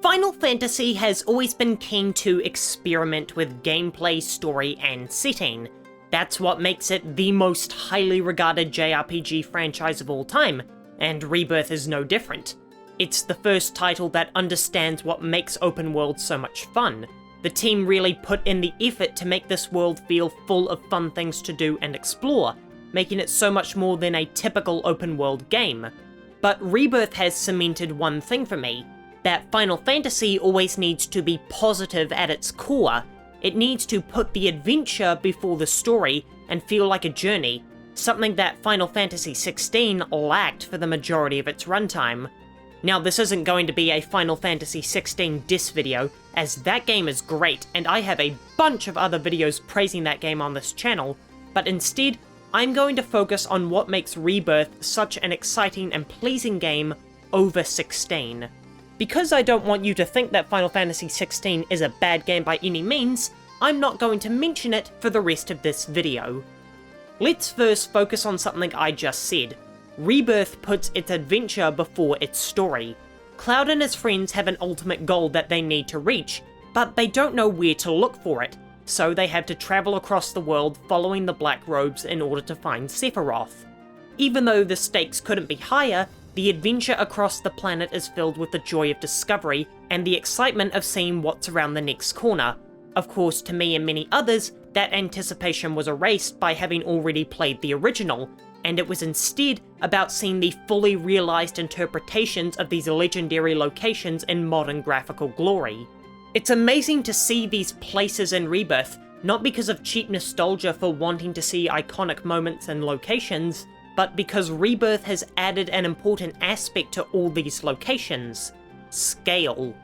Final Fantasy has always been keen to experiment with gameplay, story, and setting. That's what makes it the most highly regarded JRPG franchise of all time, and Rebirth is no different. It's the first title that understands what makes open world so much fun. The team really put in the effort to make this world feel full of fun things to do and explore, making it so much more than a typical open world game. But Rebirth has cemented one thing for me, that Final Fantasy always needs to be positive at its core. It needs to put the adventure before the story and feel like a journey, something that Final Fantasy XVI lacked for the majority of its runtime. Now, this isn't going to be a Final Fantasy XVI diss video, as that game is great, and I have a bunch of other videos praising that game on this channel, but instead, I'm going to focus on what makes Rebirth such an exciting and pleasing game over 16. Because I don't want you to think that Final Fantasy XVI is a bad game by any means, I'm not going to mention it for the rest of this video. Let's first focus on something I just said. Rebirth puts its adventure before its story. Cloud and his friends have an ultimate goal that they need to reach, but they don't know where to look for it, so they have to travel across the world following the Black Robes in order to find Sephiroth. Even though the stakes couldn't be higher, the adventure across the planet is filled with the joy of discovery and the excitement of seeing what's around the next corner. Of course, to me and many others, that anticipation was erased by having already played the original, and it was instead about seeing the fully realised interpretations of these legendary locations in modern graphical glory. It's amazing to see these places in Rebirth, not because of cheap nostalgia for wanting to see iconic moments and locations, but because Rebirth has added an important aspect to all these locations: scale.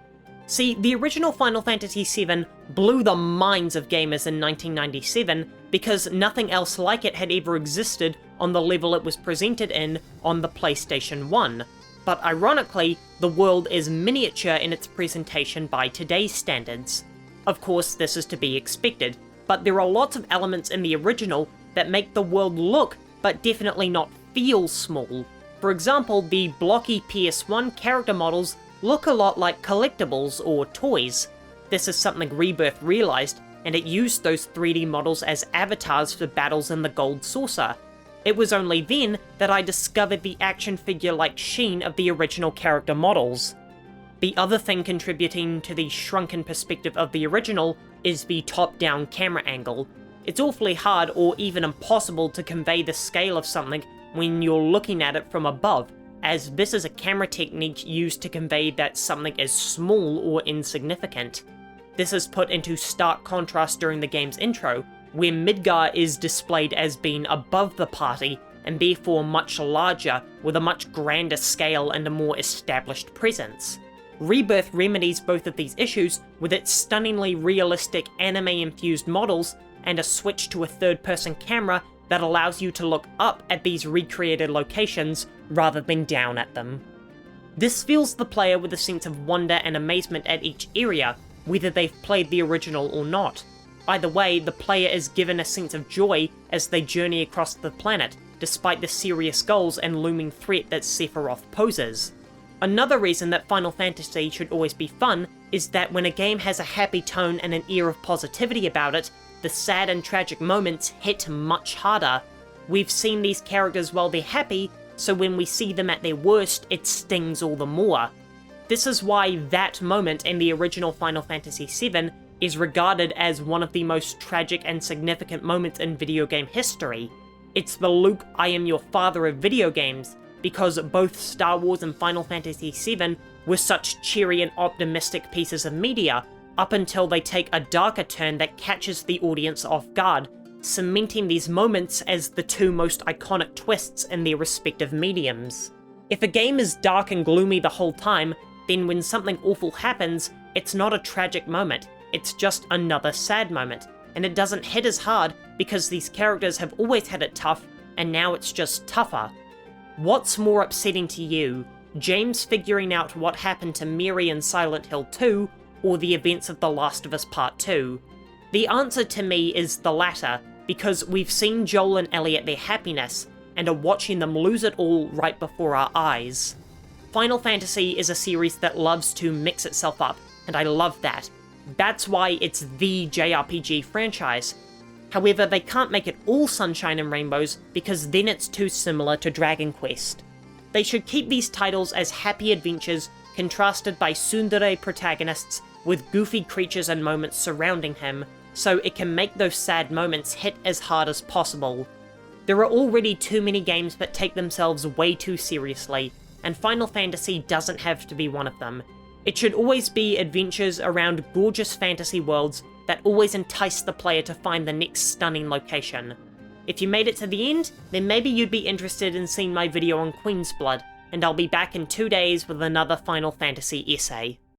See, the original Final Fantasy VII blew the minds of gamers in 1997 because nothing else like it had ever existed on the level it was presented in on the PlayStation 1. But ironically, the world is miniature in its presentation by today's standards. Of course, this is to be expected, but there are lots of elements in the original that make the world look, but definitely not feel, small. For example, the blocky PS1 character models look a lot like collectibles or toys. This is something Rebirth realised, and it used those 3D models as avatars for battles in the Gold Saucer. It was only then that I discovered the action figure-like sheen of the original character models. The other thing contributing to the shrunken perspective of the original is the top-down camera angle. It's awfully hard or even impossible to convey the scale of something when you're looking at it from above, as this is a camera technique used to convey that something is small or insignificant. This is put into stark contrast during the game's intro, where Midgar is displayed as being above the party, and therefore much larger, with a much grander scale and a more established presence. Rebirth remedies both of these issues with its stunningly realistic anime-infused models and a switch to a third-person camera that allows you to look up at these recreated locations rather than down at them. This fills the player with a sense of wonder and amazement at each area, whether they've played the original or not. Either way, the player is given a sense of joy as they journey across the planet, despite the serious goals and looming threat that Sephiroth poses. Another reason that Final Fantasy should always be fun is that when a game has a happy tone and an air of positivity about it, the sad and tragic moments hit much harder. We've seen these characters while they're happy, so when we see them at their worst, it stings all the more. This is why that moment in the original Final Fantasy VII is regarded as one of the most tragic and significant moments in video game history. It's the Luke, I am your father of video games, because both Star Wars and Final Fantasy VII were such cheery and optimistic pieces of media, up until they take a darker turn that catches the audience off guard, cementing these moments as the two most iconic twists in their respective mediums. If a game is dark and gloomy the whole time, then when something awful happens, it's not a tragic moment, it's just another sad moment, and it doesn't hit as hard because these characters have always had it tough, and now it's just tougher. What's more upsetting to you, James figuring out what happened to Mary in Silent Hill 2, or the events of The Last of Us Part 2? The answer to me is the latter, because we've seen Joel and Ellie at their happiness, and are watching them lose it all right before our eyes. Final Fantasy is a series that loves to mix itself up, and I love that. That's why it's the JRPG franchise. However, they can't make it all sunshine and rainbows, because then it's too similar to Dragon Quest. They should keep these titles as happy adventures contrasted by tsundere protagonists with goofy creatures and moments surrounding him, so it can make those sad moments hit as hard as possible. There are already too many games that take themselves way too seriously, and Final Fantasy doesn't have to be one of them. It should always be adventures around gorgeous fantasy worlds that always entice the player to find the next stunning location. If you made it to the end, then maybe you'd be interested in seeing my video on Queen's Blood, and I'll be back in 2 days with another Final Fantasy essay.